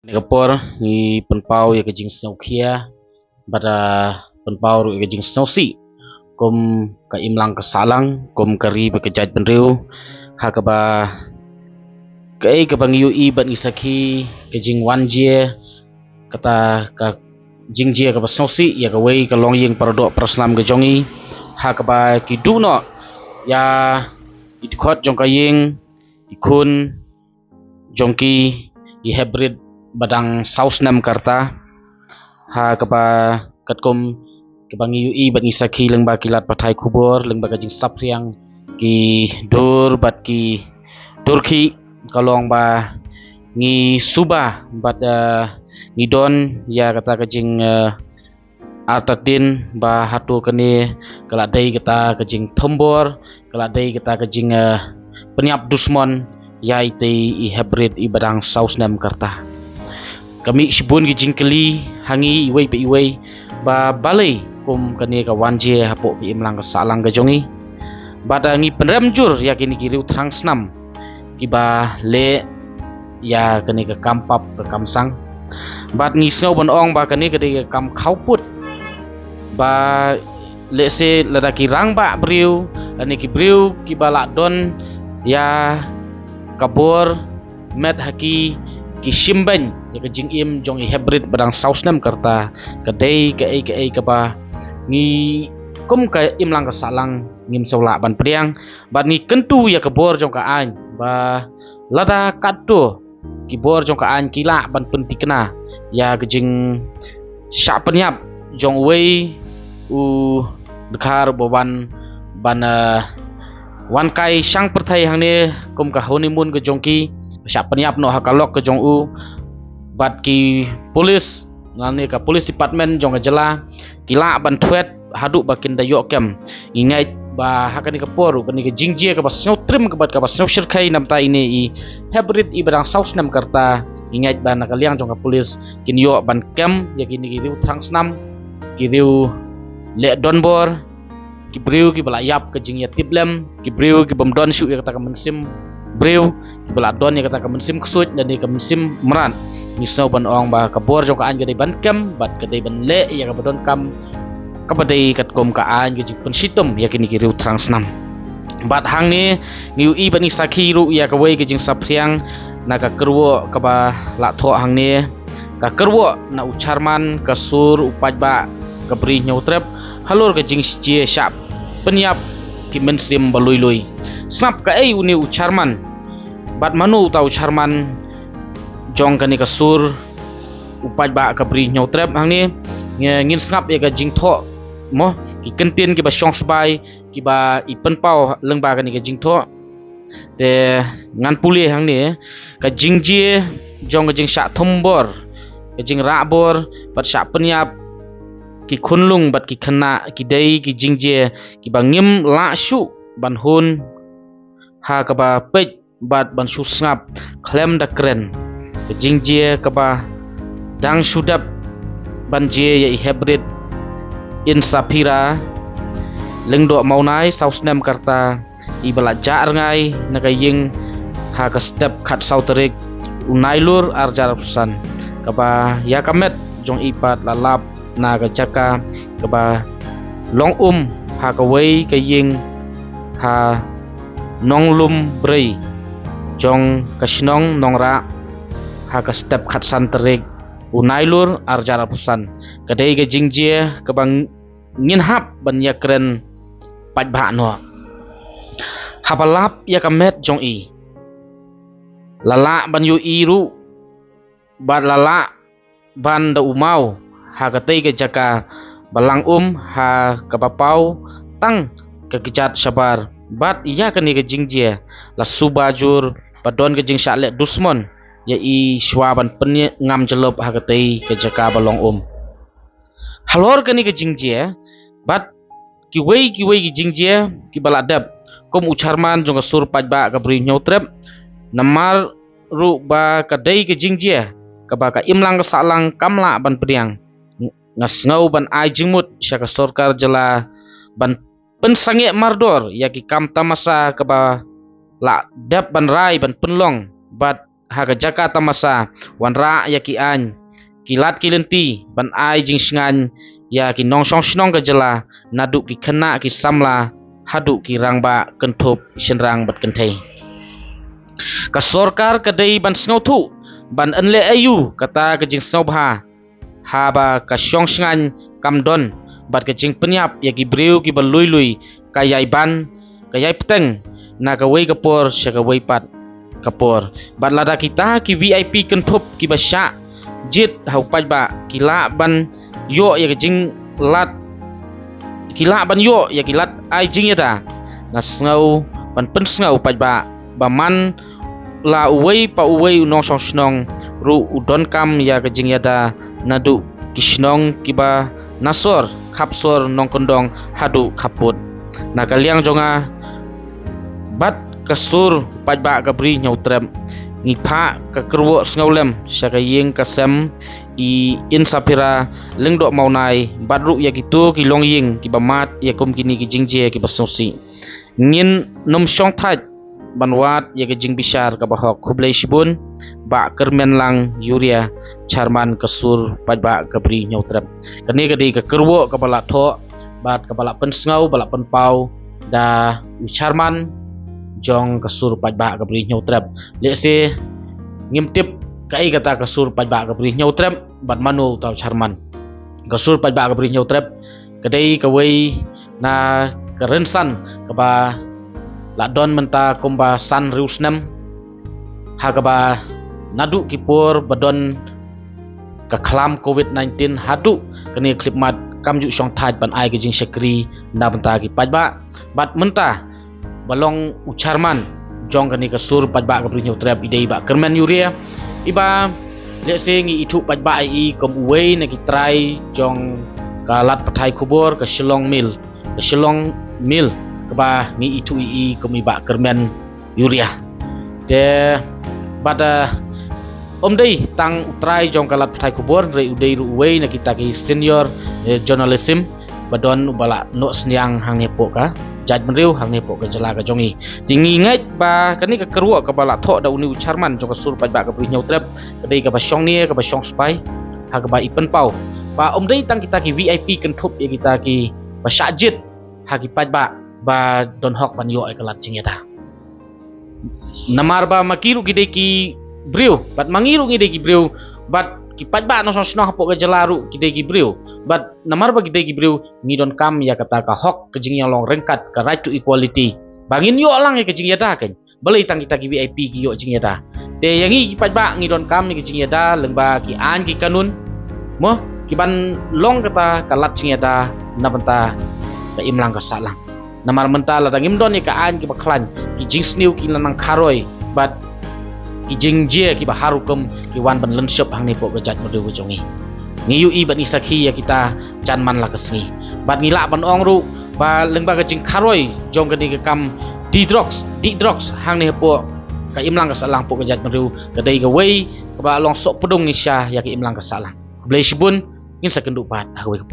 Singapore ni penpau ya kejing snow kia pada penpau ru kejing snow si kum ka imlang ka salang kum kari bekejat penriu ha ka ba kai ka bangiu i ban isaki kejing wanje kata ka jingjie ka snow si ya ka wei ka long ying parodok praslam ka jongi ha ka ba ki du no ya itkot jong ka ying ikun jongki i hybrid badang saus nam karta ha kapa katkom kebangi ui bat ngisaki leng ba kilat pathai kubur leng ba kajing sapriang ki dur bat ki turki kalong ba ngi suba bat ngi don ya kata kajing artatin ba hatu kene kala dai kata kajing thombor kala dai kata kajing penyap dusmon ya ite i hybrid i badang saus nam karta kami sibun ki jingkeli hangi iwei pe iwei ba balai kum kani ka wanje hapo pi imlang ka salang ka jongi bada ngi penrem jur ya kini kiriu trang snam ki ba le ya kani ka kampap ka kamsang bat ngi snow bon ong ba kani ka de kam khauput ba le se lada ki rang ba briu ani ki briu ki bala don ya kabur met haki ki simban ya kejing im jong i hybrid badang saus nam karta kadai ka ba ngi kum ka im lang ka salang ngim sola ban priang ban ngi kentu ya kabor jong ka an ba lada katto ki bor jong ka an kila ban penti kena ya kejing sya penyap jong wei u dekhar boban ban wan kai sang perthai hang ne kum ka honeymoon ke jongki sya penyap no hakalok ke jong u bat ki polis ngani ka polis department jong jela kila ban thwet hadu bakin dayo kem ingai ba hakani ka por kani ka jingjie ka basno trim ka bat ka basno shirkai namta ini i hybrid i badang saus nam karta ingai ba nakaliang jong ka polis kin yo ban kem ya kini ki riu trangsnam ki riu le donbor ki briu ki bala yap ke jingya tiblem ki briu ki bomdon shu ya kata ka mensim briu ki bala don ya kata ka mensim ksut dan ka mensim meran misau ban ong ba kabor jong ka an gadai ban kem bat gadai ban le ya ka badon kam ka badai kat kom ka an ki jing pensitum ya kini ki riu trangsnam bat hang ni ngiu i bani sakhi ru ya ka wei ki jing sapriang na ka kerwo ka ba la tho hang ni ka kerwo na ucharman ka sur upaj ba ka bri nyautrep halur ke jing cie syap penyap ki mensim balui-lui snap ka ei uni ucharman bat manu tau charman jong kani ka sur upaj ba ka bri nyautrep hang ni ngin snap ya ka jing tho mo ki kentin ki ba syong sbai ki ba i penpau leng ba kani ka jing tho te ngan puli hang ni ka jing jie jong ka jing sya thombor ka jing rabor bat sya penyap ki khunlung bat ki khana ki dei ki jingje ki bangim la shu ban hun ha ka ba pej bat ban shu snap klem da kren ki jingje ka ba dang sudap ban je ya i hybrid in sapira lengdo maunai saus nem karta i bala jar ngai naga ying ha ka step khat sauterik unailur arjar pusan ka ba ya kamet jong ipat lalap na ka chaka ka ba long ha ka wei ka ying ha nong lum brei jong ka snong nongra ha ka step khat santerik unailur arjara pusan kadai ka jingjie ka bang ngin hap ban ya kren paj ba no habalap ya ka met jong i lala ban yu iru bat lala ban da umau ha katai ke jaka balang ha kapapau tang ke kejat sabar bat iya kani ke jingjie la subajur padon ke jing syale dusmon ya i swaban pen ngam jelop ha katai ke jaka balong halor kani ke jingjie bat ki wei ki jingjie ki baladap kom ucharman jong sur paj ba ka bri nyautrep namar ru ba kadai ke jingjie ka ba ka imlang ka salang kamla ban priang ngasngau ban ai jingmut syaka sorkar jela ban pensange mardor ya ki kam tamasa ka ba la dap ban rai ban penlong bat ha ka Jakarta masa wan ra ya ki an kilat kilenti ban ai jing sngan ya ki nong song snong ka jela nadu ki khana ki samla hadu ki rangba kenthop senrang bat kenthei ka sorkar ka dei ban snau thu ban anle ayu kata ka jing snau bha ha ba ka song sngan kam don bat ka jing penyap ya ki breu ki ban lui lui ka yai ban ka yai peteng na ka wei kapor sya ka wei pat kapor bat lada kita ki VIP kenthop ki basya jit hau pai ba kila ban yo ya jing lat kila ban yo ya kilat ai jing ya da na snau ban pen snau pai ba man la uwei pa uwei nong song snong ru udon kam ya ka jing ya da nadu kisnong kiba nasor khapsor nong kondong hadu khaput na kaliang jonga bat kasur pai ba ka bri nyau trem ngi pha ka kerwo sngaulem sya ka yeng kasem i insapira lengdo maunai badru ya gitu ki long ying ki bamat ya kum kini ki jingje ki basongsi ngin nom song thaj banwat ya ki jing bishar ka bahok khublei sibun ba kermen lang yuria charman kasur pajba ka bri nyautrap kani ka di ka kerwo ka bala tho bat ka bala pen snau bala pen pau da charman jong kasur pajba ka bri nyautrap le se ngimtip kai kata kasur pajba ka bri nyautrap bat manu tau charman kasur pajba ka bri nyautrap kadai ka wei na kerensan ka ba la don menta kumba san riusnem ha ka ba nadu kipur badon ka khlam covid-19 hadu kani klip mat kamju song thaj ban ai ke jing sekri na benta ki pajba bat menta balong ucharman jong kani kasur pajba ka bri nyautrap idei ba kermen yuria iba le sengi itu pajba ai kom uwei na kitrai jong kalat pathai kubur ke Shillong Mill keba ngi itu i kom iba kermen yuria de bada omdei tang utrai jong kalat pathai kubur re udei uwei na kita ki senior journalism badon bala no sniang hang nepo ka jaj menriu hang nepo ka jela ka jongi dingi ngai ba kani ka kerwo ka bala tho da uni ucharman jong ka sur pajba ka bri nyautrap kadai ka basong ni ka basong spai ha ka ba ipen pau ba omdei tang kita ki VIP kenthop ya kita ki basajit ha ki pajba ba don hok ban yo ka lat chingeta namar ba makiru gide ki briu bat mangiru gide ki briu bat ki pajba no song hapo ka jelaru gide ki briu but namar bagi degi briu ngidon kam ya kata ka hok kejing yang long rengkat ka right to equality bangin yo lang ya kejing yada kan balai tang kita ki VIP ki yo jing yada te yang i pajba ngidon kam ni kejing yada lengba ki an ki kanun mo ki ban long kata kalat jing yada na benta ka imlang ka salang namar menta la dangim don ni ka an ki baklan ki jing sniu ki lanang kharoi but ki jing je ki baharukum ki wan ban lenshop hang ni po gajat modu jongi ngiyu i bat ni sakhi ya kita janman la kesngi bat ngila ban ong ru ba lengba ka jing kharoi jong ka di ka kam di drugs hang ni po ka imlang ka salang po gajat modu kadai ka wei ka ba long sok pedung ni sya ya ki imlang ka salang blai sibun ngin sakendu pat ha wei ka